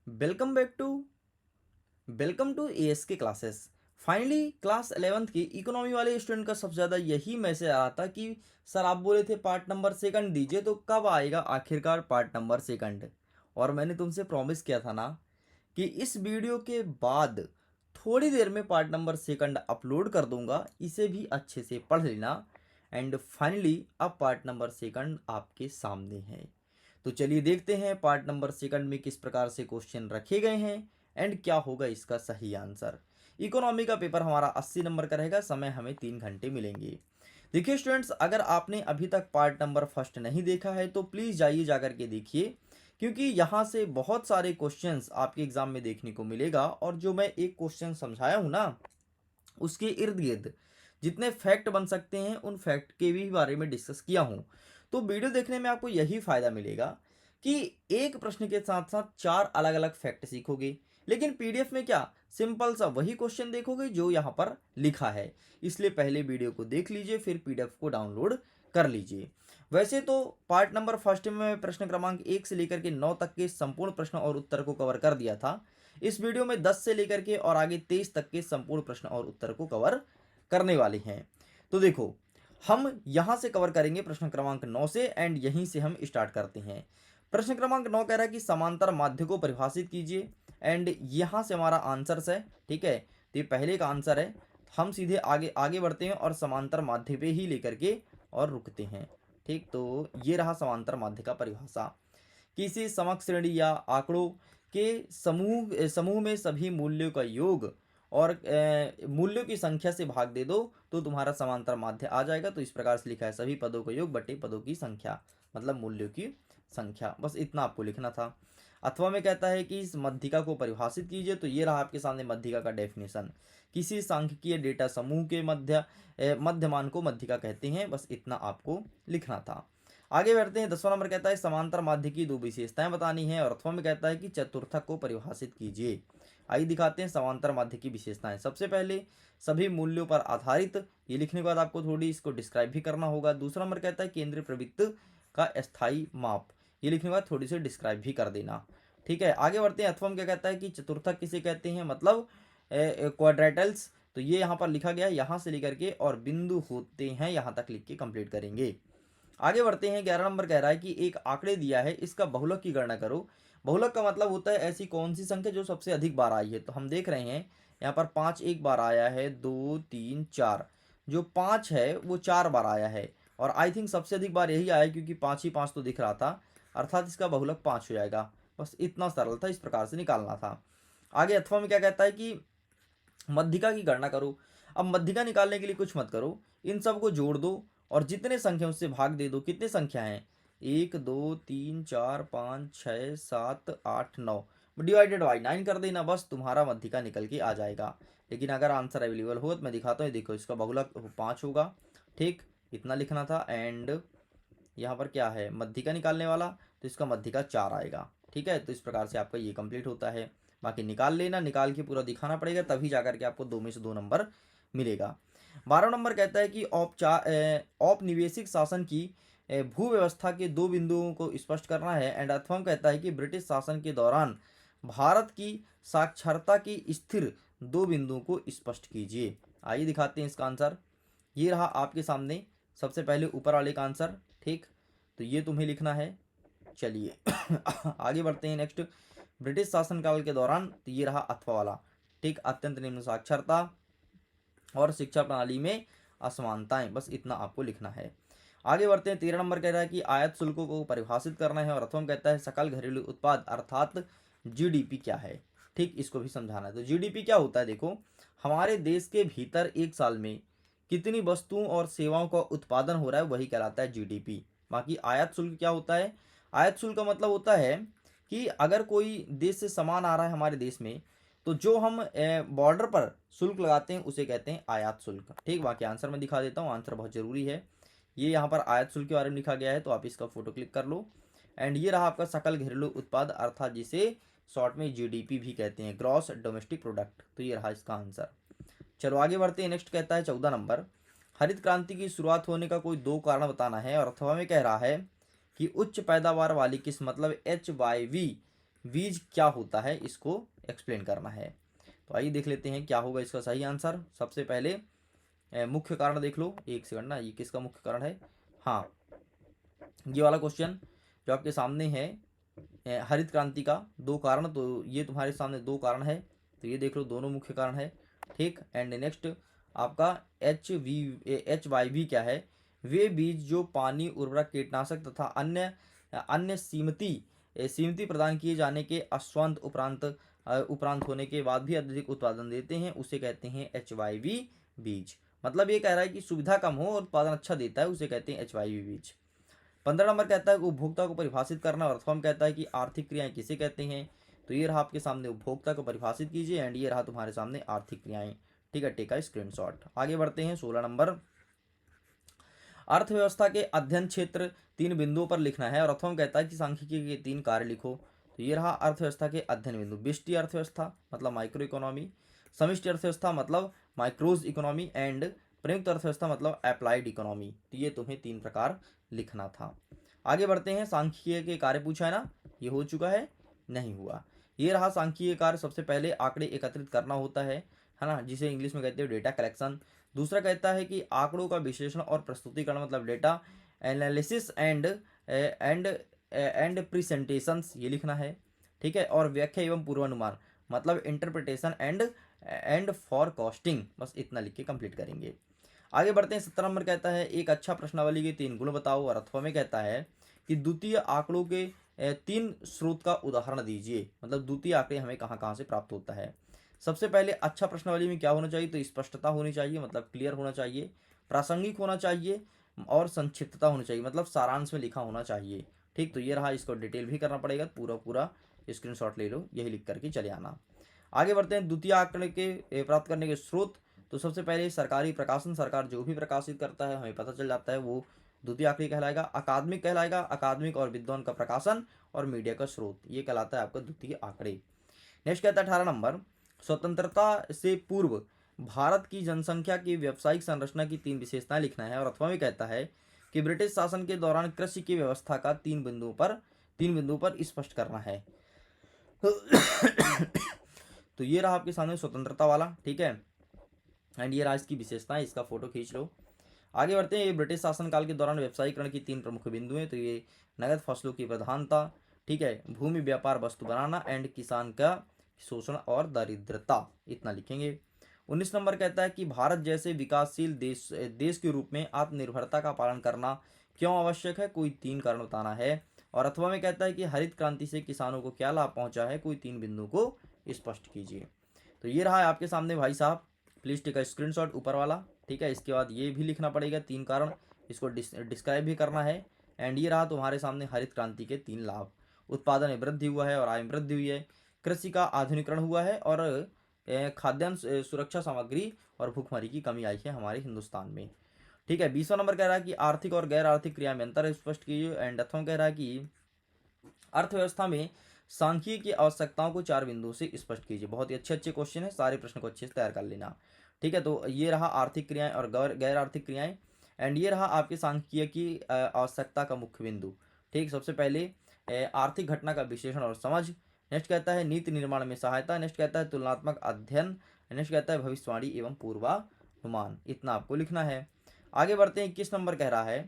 Welcome back to welcome to A S K classes. Finally class 11th की economy वाले student का सबसे ज़्यादा यही मैसेज आ रहा था कि सर आप बोले थे पार्ट नंबर सेकंड दीजिए, तो कब आएगा आखिरकार पार्ट नंबर सेकंड। और मैंने तुमसे प्रॉमिस किया था ना कि इस वीडियो के बाद थोड़ी देर में पार्ट नंबर सेकंड अपलोड कर दूंगा, इसे भी अच्छे से पढ़ लेना। एंड फाइनली अब पार्ट नंबर सेकंड आपके सामने है। तो चलिए देखते हैं पार्ट नंबर सेकंड में किस प्रकार से क्वेश्चन रखे गए हैं एंड क्या होगा इसका सही आंसर। इकोनॉमी का पेपर हमारा 80 नंबर का रहेगा, समय हमें 3 घंटे मिलेंगे। देखिए स्टूडेंट्स, अगर आपने अभी तक पार्ट नंबर फर्स्ट नहीं देखा है तो प्लीज़ जाइए जा करके देखिए, क्योंकि यहाँ से बहुत सारे क्वेश्चंस आपके एग्जाम में देखने को मिलेगा। और जो मैं एक क्वेश्चन समझाया हूँ ना, उसके इर्द गिर्द जितने फैक्ट बन सकते हैं उन फैक्ट के भी बारे में डिस्कस किया हूँ। तो वीडियो देखने में आपको यही फ़ायदा मिलेगा कि एक प्रश्न के साथ साथ 4 अलग अलग फैक्ट सीखोगे, लेकिन पीडीएफ में क्या सिंपल सा वही क्वेश्चन देखोगे जो यहाँ पर लिखा है। इसलिए पहले वीडियो को देख लीजिए, फिर पीडीएफ को डाउनलोड कर लीजिए। वैसे तो पार्ट नंबर फर्स्ट में मैं प्रश्न क्रमांक 1 से लेकर के 9 तक के संपूर्ण प्रश्न और उत्तर को कवर कर दिया था। इस वीडियो में 10 से लेकर के और आगे 23 तक के संपूर्ण प्रश्न और उत्तर को कवर करने वाले हैं। तो देखो, हम यहां से कवर करेंगे प्रश्न क्रमांक 9 से, एंड यहीं से हम स्टार्ट करते हैं। प्रश्न क्रमांक 9 कह रहा है कि समांतर माध्य को परिभाषित कीजिए, एंड यहां से हमारा आंसर है। ठीक है, तो ये पहले का आंसर है। हम सीधे आगे आगे बढ़ते हैं और समांतर माध्य पे ही लेकर के और रुकते हैं। ठीक, तो ये रहा समांतर माध्य का परिभाषा। किसी समक श्रेणी या आंकड़ों के समूह समूह में सभी मूल्यों का योग और मूल्यों की संख्या से भाग दे दो तो तुम्हारा समांतर माध्य आ जाएगा। तो इस प्रकार से लिखा है, सभी पदों का योग बटे पदों की संख्या, मतलब मूल्यों की संख्या। बस इतना आपको लिखना था। अथवा में कहता है कि इस मध्यिका को परिभाषित कीजिए, तो ये रहा आपके सामने मध्यिका का डेफिनेशन। किसी सांख्यिकीय डेटा समूह के मध्यमान को मध्यिका कहते हैं। बस इतना आपको लिखना था। आगे बढ़ते हैं। 10वां नंबर कहता है समांतर माध्य की दो विशेषताएं बतानी है। और अथवा में कहता है कि चतुर्थक को परिभाषित कीजिए। आइए दिखाते हैं समांतर माध्य की विशेषताएं। सबसे पहले सभी मूल्यों पर आधारित, ये लिखने के बाद आपको थोड़ी इसको डिस्क्राइब भी करना होगा। दूसरा नंबर कहता है केंद्रीय प्रवृत्त का स्थायी माप, ये लिखने के बाद थोड़ी सी डिस्क्राइब भी कर देना। ठीक है, आगे बढ़ते हैं। अथवा में क्या कहता है कि चतुर्थक किसे कहते हैं, मतलब क्वाड्रेटल्स। तो ये यहाँ पर लिखा गया है, यहाँ से लेकर के और बिंदु होते हैं यहाँ तक लिख के कंप्लीट करेंगे। आगे बढ़ते हैं। 11 नंबर कह रहा है कि एक आंकड़े दिया है, इसका बहुलक की गणना करो। बहुलक का मतलब होता है ऐसी कौन सी संख्या जो सबसे अधिक बार आई है। तो हम देख रहे हैं यहाँ पर 5 एक बार आया है, 2 3 4। जो 5 है वो 4 बार आया है, और आई थिंक सबसे अधिक बार यही आया है क्योंकि 5 ही 5 तो दिख रहा था, अर्थात इसका बहुलक 5 हो जाएगा। बस इतना सरल था, इस प्रकार से निकालना था। आगे अथवा में क्या कहता है कि मध्यिका की गणना करो। अब मध्यिका निकालने के लिए कुछ मत करो, इन सबको जोड़ दो और जितने संख्या उससे भाग दे दो। कितने संख्या हैं, 1 2 3 4 5 6 7 8 9, डिवाइडेड बाई 9 कर देना, बस तुम्हारा मध्यिका निकल के आ जाएगा। लेकिन अगर आंसर अवेलेबल हो तो मैं दिखाता हूँ, देखो इसका बहुलक 5 होगा। ठीक, इतना लिखना था। एंड यहाँ पर क्या है, मध्यिका निकालने वाला, तो इसका मध्यिका 4 आएगा। ठीक है, तो इस प्रकार से आपका ये कंप्लीट होता है। बाकी निकाल लेना, निकाल के पूरा दिखाना पड़ेगा, तभी जाकर के आपको 2 में से 2 नंबर मिलेगा। 12 नंबर कहता है कि औपनिवेशिक शासन की भू व्यवस्था के दो बिंदुओं को स्पष्ट करना है। एंड अथवा कहता है कि ब्रिटिश शासन के दौरान भारत की साक्षरता की स्थिर दो बिंदुओं को स्पष्ट कीजिए। आइए दिखाते हैं इसका आंसर। ये रहा आपके सामने सबसे पहले ऊपर वाले का आंसर। ठीक, तो ये तुम्हें लिखना है। चलिए आगे बढ़ते हैं। नेक्स्ट, ब्रिटिश शासनकाल के दौरान, तो ये रहा अथवा वाला। ठीक, अत्यंत निम्न साक्षरता और शिक्षा प्रणाली में असमानताएं, बस इतना आपको लिखना है। आगे बढ़ते हैं। 13 नंबर कह रहा है कि आयात शुल्कों को परिभाषित करना है। और अथवा कहता है सकल घरेलू उत्पाद अर्थात जीडीपी क्या है। ठीक, इसको भी समझाना है। तो जीडीपी क्या होता है, देखो हमारे देश के भीतर एक साल में कितनी वस्तुओं और सेवाओं का उत्पादन हो रहा है, वही कहलाता है जीडीपी। बाकी आयात शुल्क क्या होता है, आयात शुल्क का मतलब होता है कि अगर कोई देश से सामान आ रहा है हमारे देश में, तो जो हम बॉर्डर पर शुल्क लगाते हैं उसे कहते हैं आयात शुल्क। ठीक, बाकी आंसर मैं दिखा देता हूँ, आंसर बहुत ज़रूरी है। ये यहाँ पर आयात शुल्क के बारे में लिखा गया है, तो आप इसका फोटो क्लिक कर लो। एंड ये रहा आपका सकल घरेलू उत्पाद अर्थात जिसे शॉर्ट में जीडीपी भी कहते हैं, ग्रॉस डोमेस्टिक प्रोडक्ट। तो ये रहा इसका आंसर। चलो आगे बढ़ते हैं। नेक्स्ट कहता है 14 नंबर, हरित क्रांति की शुरुआत होने का कोई दो कारण बताना है। और अथवा में कह रहा है कि उच्च पैदावार वाली किस्म, मतलब HYV बीज क्या होता है इसको एक्सप्लेन करना है। तो आइए देख लेते हैं क्या होगा इसका सही आंसर। सबसे पहले मुख्य कारण देख लो, एक सेकंड ना, ये किसका मुख्य कारण है। हाँ, ये वाला क्वेश्चन जो आपके सामने है, हरित क्रांति का दो कारण, तो ये तुम्हारे सामने दो कारण है, तो ये देख लो दोनों मुख्य कारण है। ठीक, एंड नेक्स्ट आपका HYV क्या है, वे बीज जो पानी, उर्वरक, कीटनाशक तथा अन्य अन्य सीमती प्रदान किए जाने के उपरांत होने के बाद भी अत्यधिक उत्पादन देते हैं, उसे कहते हैं HYV बीज। मतलब ये कह रहा है कि सुविधा कम हो और उत्पादन अच्छा देता है, उसे कहते हैं HYV बीज। 15 नंबर कहता है कि उपभोक्ता को परिभाषित करना, और अर्थफॉर्म कहता है कि आर्थिक क्रियाएं किसे कहते हैं। तो ये रहा आपके सामने उपभोक्ता को परिभाषित कीजिए, एंड ये रहा तुम्हारे सामने आर्थिक क्रियाएं। ठीक है, टेक का स्क्रीनशॉट। आगे बढ़ते हैं 16 नंबर, अर्थव्यवस्था के अध्ययन क्षेत्र 3 बिंदुओं पर लिखना है, और अर्थफॉर्म कहता है कि सांख्यिकी के 3 कार्य लिखो। तो ये रहा अर्थव्यवस्था के अध्ययन बिंदु, व्यष्टि अर्थव्यवस्था मतलब माइक्रो इकोनॉमी, समष्टि अर्थव्यवस्था मतलब माइक्रोज इकोनॉमी, एंड प्रयुक्त अर्थव्यवस्था मतलब अप्लाइड इकोनॉमी। तो ये तुम्हें 3 प्रकार लिखना था। आगे बढ़ते हैं, सांख्यिकीय के कार्य पूछा है ना, ये हो चुका है, नहीं हुआ। ये रहा सांख्यिकीय कार्य, सबसे पहले आंकड़े एकत्रित करना होता है ना, जिसे इंग्लिश में कहते हैं डेटा कलेक्शन। दूसरा कहता है कि आंकड़ों का विश्लेषण और प्रस्तुतिकरण मतलब डेटा एनालिसिस एंड प्रेजेंटेशंस, ये लिखना है। ठीक है, और व्याख्या एवं पूर्वानुमान मतलब इंटरप्रिटेशन एंड फॉरकास्टिंग, बस इतना लिख के कंप्लीट करेंगे। आगे बढ़ते हैं, 17 नंबर कहता है एक अच्छा प्रश्नावली के 3 गुण बताओ, और अथवा में कहता है कि द्वितीय आंकड़ों के 3 स्रोत का उदाहरण दीजिए, मतलब द्वितीय आंकड़े हमें कहाँ कहाँ से प्राप्त होता है। सबसे पहले अच्छा प्रश्नावली में क्या होना चाहिए, तो स्पष्टता होनी चाहिए मतलब क्लियर होना चाहिए, प्रासंगिक होना चाहिए, और संक्षिप्तता होनी चाहिए मतलब सारांश में लिखा होना चाहिए। ठीक, तो ये रहा, इसको डिटेल भी करना पड़ेगा, पूरा पूरा स्क्रीनशॉट ले लो, यही लिख करके चले आना। आगे बढ़ते हैं, द्वितीय आंकड़े के प्राप्त करने के स्रोत। तो सबसे पहले सरकारी प्रकाशन, सरकार जो भी प्रकाशित करता है हमें पता चल जाता है वो द्वितीय आंकड़े कहलाएगा। अकादमिक कहलाएगा, अकादमिक और विद्वान का प्रकाशन और मीडिया का स्रोत, ये कहलाता है आपका द्वितीय आंकड़े। नेक्स्ट कहता है 18 नंबर, स्वतंत्रता से पूर्व भारत की जनसंख्या की व्यावसायिक संरचना की 3 विशेषताएं लिखना है, और अथवा में कहता है कि ब्रिटिश शासन के दौरान कृषि की व्यवस्था का 3 बिंदुओं पर स्पष्ट करना है। तो ये रहा आपके सामने स्वतंत्रता वाला। ठीक है, एंड ये रहा इसकी विशेषताएं, इसका फोटो खींच लो। आगे बढ़ते हैं, ये ब्रिटिश शासनकाल के दौरान व्यवसायीकरण की 3 प्रमुख बिंदु हैं। तो ये नगद फसलों की प्रधानता, ठीक है, भूमि व्यापार वस्तु बनाना, एंड किसान का शोषण और दरिद्रता, इतना लिखेंगे। 19 नंबर कहता है कि भारत जैसे विकासशील देश के रूप में आत्मनिर्भरता का पालन करना क्यों आवश्यक है, कोई 3 कारण बताना है। और अथवा में कहता है कि हरित क्रांति से किसानों को क्या लाभ पहुंचा है, कोई 3 बिंदु को स्पष्ट कीजिए। तो ये रहा है आपके सामने भाई साहब, प्लीज़ टेक अ स्क्रीनशॉट ऊपर वाला। ठीक है, इसके बाद ये भी लिखना पड़ेगा 3 कारण, इसको डिस्क्राइब भी करना है। एंड ये रहा तुम्हारे सामने हरित क्रांति के 3 लाभ, उत्पादन में वृद्धि हुआ है और आय में वृद्धि हुई है, कृषि का आधुनिकरण हुआ है, और खाद्यान्न सुरक्षा सामग्री और भूखमरी की कमी आई है हमारे हिंदुस्तान में। ठीक है, 20वां नंबर कह रहा है कि आर्थिक और गैर आर्थिक क्रिया में अंतर स्पष्ट कीजिए। एंड अथवा कह रहा है कि अर्थव्यवस्था में सांख्यिकी की आवश्यकताओं को 4 बिंदुओं से स्पष्ट कीजिए। बहुत ही अच्छे अच्छे क्वेश्चन है, सारे प्रश्न को अच्छे से तैयार कर लेना। ठीक है, तो ये रहा आर्थिक क्रियाएं और गैर आर्थिक क्रियाएं, एंड ये रहा आपके सांख्यिकीय की आवश्यकता का मुख्य बिंदु। ठीक, सबसे पहले आर्थिक घटना का विश्लेषण और समझ। नेक्स्ट कहता है नीति निर्माण में सहायता। नेक्स्ट कहता है तुलनात्मक अध्ययन। नेक्स्ट कहता है भविष्यवाणी एवं पूर्वानुमान, इतना आपको लिखना है। आगे बढ़ते हैं, 21 नंबर कह रहा है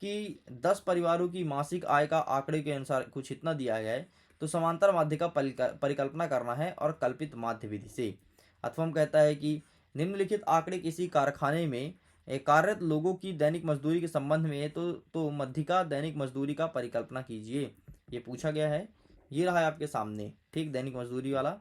कि 10 परिवारों की मासिक आय का आंकड़े के अनुसार कुछ इतना दिया गया है, तो समांतर माध्य का परिकल्पना करना है और कल्पित माध्य विधि से। अथवा हम कहता है कि निम्नलिखित आंकड़े किसी कारखाने में कार्यरत लोगों की दैनिक मजदूरी के संबंध में है, तो मध्यिका दैनिक मजदूरी का परिकल्पना कीजिए, ये पूछा गया है। ये रहा है आपके सामने, ठीक, दैनिक मजदूरी वाला,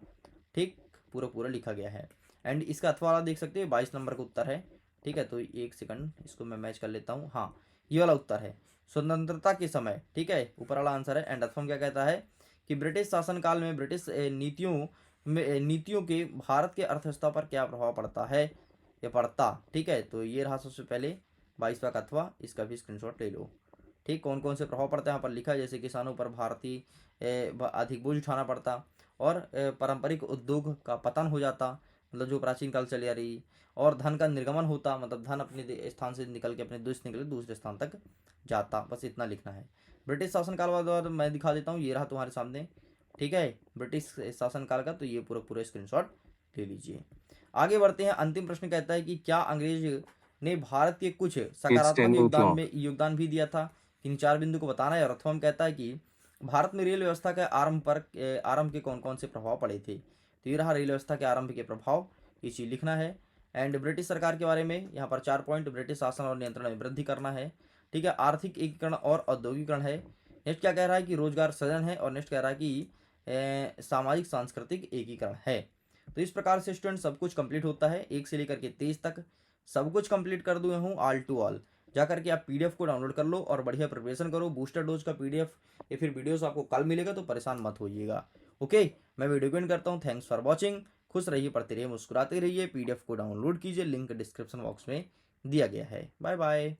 ठीक, पूरा पूरा लिखा गया है। एंड इसका अथवा वाला देख सकते हैं, 22 नंबर का उत्तर है। ठीक है, तो एक सेकंड इसको मैं मैच कर लेता हूँ। हाँ, ये वाला उत्तर है स्वतंत्रता के समय। ठीक है, ऊपर वाला आंसर है। एंड अथवा क्या कहता है कि ब्रिटिश शासनकाल में ब्रिटिश नीतियों के भारत के अर्थव्यवस्था पर क्या प्रभाव पड़ता है, ये पड़ता। ठीक है, तो ये रहा सबसे पहले 22वां का अथवा, इसका भी स्क्रीनशॉट ले लो। ठीक, कौन कौन से प्रभाव पड़ते हैं यहाँ पर लिखा है, जैसे किसानों पर भारतीय अधिक बोझ उठाना पड़ता, और पारंपरिक उद्योग का पतन हो जाता, मतलब जो प्राचीन काल चली आ रही, और धन का निर्गमन होता, मतलब धन अपने स्थान से निकल के अपने देश निकले दूसरे स्थान तक जाता, बस इतना लिखना है। ब्रिटिश शासनकाल वाला मैं दिखा देता हूँ, ये रहा तुम्हारे सामने ठीक है, ब्रिटिश शासनकाल का। तो ये पूरा पूरा स्क्रीनशॉट ले लीजिए। आगे बढ़ते हैं। अंतिम प्रश्न कहता है कि क्या अंग्रेज ने भारत के कुछ It's सकारात्मक 10 o'clock. योगदान भी दिया था? इन 4 बिंदु को बताना है। और अथवा कहता है कि भारत में रेल व्यवस्था के आरंभ के कौन कौन से प्रभाव पड़े थे? तो ये रहा रेल व्यवस्था के आरंभ के प्रभाव, ये चीज़ लिखना है। एंड ब्रिटिश सरकार के बारे में यहाँ पर 4 पॉइंट, ब्रिटिश शासन और नियंत्रण में वृद्धि करना है। ठीक है, आर्थिक एकीकरण और औद्योगिकरण है। नेक्स्ट क्या कह रहा है कि रोजगार सृजन है। और नेक्स्ट कह रहा है कि सामाजिक सांस्कृतिक एकीकरण है। तो इस प्रकार से स्टूडेंट सब कुछ कंप्लीट होता है, 1 से लेकर के 23 तक सब कुछ कंप्लीट कर दिए हूँ ऑल टू ऑल। जा करके आप पीडीएफ को डाउनलोड कर लो और बढ़िया प्रिपरेशन करो। बूस्टर डोज का पीडीएफ या फिर वीडियोस आपको कल मिलेगा, तो परेशान मत होइएगा। ओके, मैं वीडियो को एंड करता हूँ। Thanks for watching. खुश रहिए, पढ़ते रहिए, मुस्कुराते रहिए। पीडीएफ को डाउनलोड कीजिए, लिंक डिस्क्रिप्शन बॉक्स में दिया गया है। Bye bye.